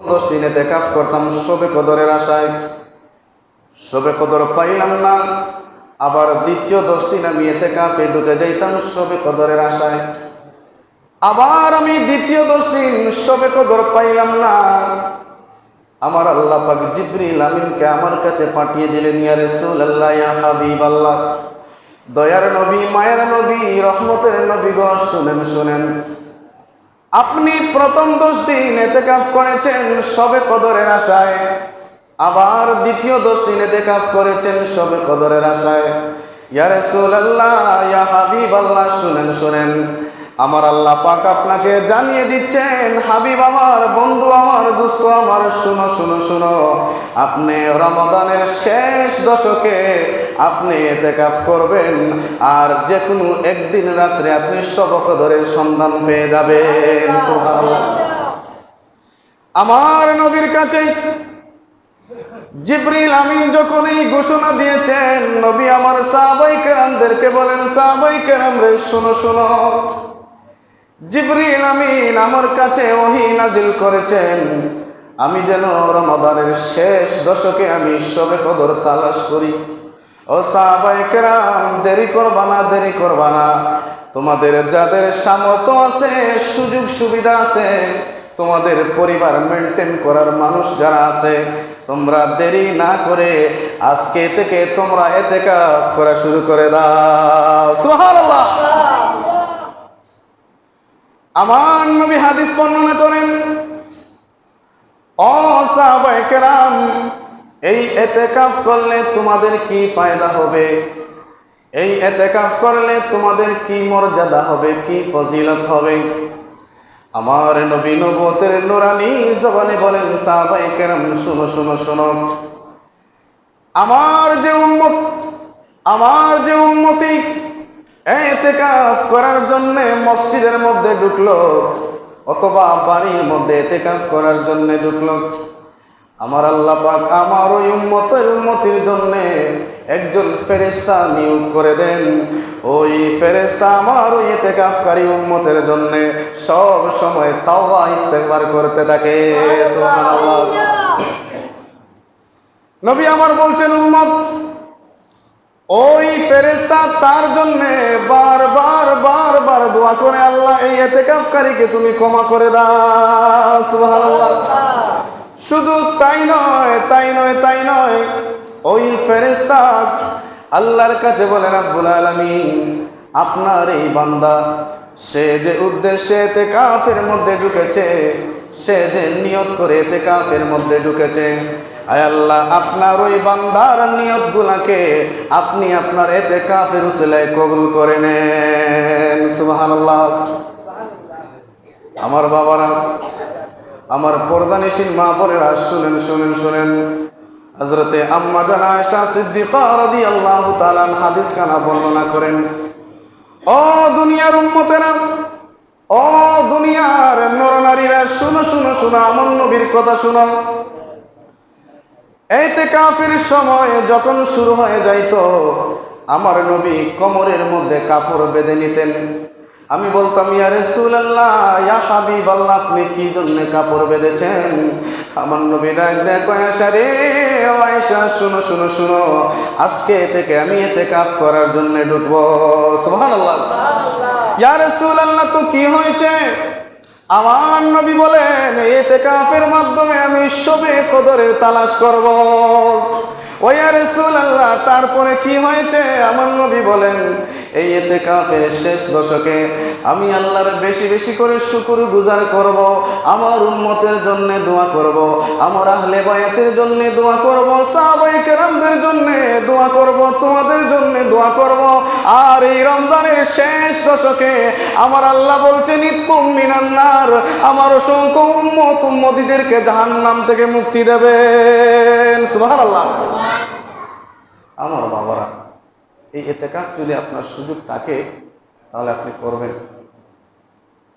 10 দিন ইতিকাফ করতাম শবে কদরের আশায়, শবে কদর পাইলাম না। আবার দ্বিতীয় 10 দিন আমি ইতিকাফে ঢুকে যাইতাম শবে কদরের আশায়। আবার আমি দ্বিতীয় 10 দিন শবে কদর পাইলাম না। আমার আল্লাহ পাক জিবরিল আমিনকে আমার কাছে পাঠিয়ে দিলেন, ইয়া রাসূলুল্লাহ, ইয়া হাবিবাল্লাহ, দয়ার নবী, মায়ের নবী, রহমতের নবী গো, শুনেন শুনেন, আপনি প্রথম 10 দিন ইতিকাফ করেছেন শবে কদরের আশায়, আবার দ্বিতীয় 10 দিন ইতিকাফ করেছেন শবে কদরের আশায়। ইয়া রাসূলুল্লাহ, ইয়া হাবিবাল্লাহ, শুনেন শুনেন, আমার আল্লাহ পাক আপনাকে জানিয়ে দিচ্ছেন, হাবিব আমার, বন্ধু আমার, দোস্ত আমার, শুনো শুনো শুনো, আপনি রমাদানের শেষ দশকে আপনি ইতিকাফ করবেন, আর যে কোনো একদিন রাত্রে আপনি শবে কদরের সন্ধান পেয়ে যাবেন। সুবহানাল্লাহ। আমার নবীর কাছে জিবরিল আমিন যখন এই ঘোষণা দিয়েছেন, নবী আমার সাহাবায়ে কেরামদেরকে বলেন, সাহাবায়ে কেরাম রে, শুনো শুনো, জিবরিল আমিন আমার কাছে ওহী নাজিল করেছেন, আমি যেন রমাদানের শেষ দশকে আমি শবে কদর তালাশ করি। ও সাহাবায়ে কেরাম, দেরি করবা না, দেরি করবা না, তোমাদের যাদের সামর্থ্য আছে, সুযোগ সুবিধা আছে, তোমাদের পরিবার মেনটেন করার মানুষ যারা আছে, তোমরা দেরি না করে আজকে থেকে তোমরা ইতিকাফ করা শুরু করে দাও। সুবহানাল্লাহ। আমার নবী হাদিস বর্ণনা করেন, ও সাহাবায়ে কেরাম, এই ইতিকাফ করলে তোমাদের কি ফায়দা হবে, এই ইতিকাফ করলে তোমাদের কি মর্যাদা হবে, কি ফজিলত হবে। আমার নবী নবুয়তের নূরানি জবানে বলেন, সাহাবায়ে কেরাম শুনো শুনো শুনো, আমার যে উম্মতি ইতিকাফ করার জন্য মসজিদের মধ্যে ঢুকলো অথবা বাড়ির মধ্যে ইতিকাফ করার জন্য ঢুকলো, আমার আল্লাহ পাক আমার ওই উম্মতির জন্য একজন ফেরেশতা নিয়োগ করে দেন। ওই ফেরেশতা আমার ওই ইতিকাফকারী উম্মতের জন্য সব সময় তাওবা ইস্তেগফার করতে থাকে। সুবহানাল্লাহ। নবী আমার বলছেন, উম্মত, ওই ফেরেশতা তার জন্য বারবার দোয়া করে, আল্লাহ এই ইতিকাফকারীকে তুমি ক্ষমা করে দাও। সুবহানাল্লাহ। শুধু তাই নয়, ওই ফেরেশতা আল্লাহর কাছে বলেন, রব্বুল আলামিন, আপনার এই বান্দা সে যে উদ্দেশ্যে ইতিকাফের মধ্যে ঢুকেছে, সে যে নিয়ত করে ইতিকাফের মধ্যে ঢুকেছে, আয় আল্লাহ, আপনার ওই বান্দার নিয়তগুলোকে আপনি আপনার ইতিকাফের উসিলায় কবুল করে নেন। সুবহানাল্লাহ। আমার বাবারা, আমার পর্দানিশীন মা বোনেরা, শুনেন শুনেন শুনেন, হযরতে আম্মা জান আয়েশা সিদ্দিকা রাদিয়াল্লাহু তাআলা হাদিস খানা বর্ণনা করেন, ও দুনিয়ার উম্মতেরা, ও দুনিয়ার নরনারীরা, শুনো শুনো শুনো, আমার নবীর কথা শুনো। ইতিকাফের সময় যখন শুরু হয়ে যাইতো, আমার নবী কোমরের মধ্যে কাপড় বেঁধে নিতেন। আমি বলতাম, ইয়া রাসূলুল্লাহ, ইয়া হাবিবাল্লাহ, আপনি কি জন্য কাপড় বেঁধেছেন? আমার নবী দেখো, আয়েশা রে, ও আয়েশা, শুনো শুনো শুনো, আজকে থেকে আমি ইতিকাফ করার জন্য ঢুকবো। সুবহানাল্লাহ। ইয়া রাসূলুল্লাহ, তো কি হয়েছে? আমার নবী বলেন, ইতিকাফের মাধ্যমে আমি শবে কদরের তালাশ করব। ও ইয়া রাসূলুল্লাহ, তারপরে কি হয়েছে? আমার নবী বলেন, এই ইতিকাফের শেষ দশকে আমি আল্লাহর বেশি বেশি করে শুকর গুজার করব, আমার উম্মতের জন্য দোয়া করব, আমার আহলে বায়াতের জন্য দোয়া করব, সাহাবায়ে কেরামদের জন্য দোয়া করব, তোমাদের জন্য দোয়া করব। আর এই রমজানের শেষ দশকে আমার আল্লাহ বলছেন, ইতকুম মিনান নার, আমার অসংখ্য উম্মতিদেরকে জাহান্নাম থেকে মুক্তি দেবেন। সুবহানাল্লাহ। আমার বাবারা, এই ইতিকাফ যদি আপনার সুযোগ থাকে তাহলে আপনি করবেন।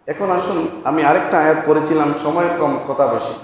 এখন আসুন, আমি আরেকটা আয়াত পড়েছিলাম, সময় কম, কথা বেশি।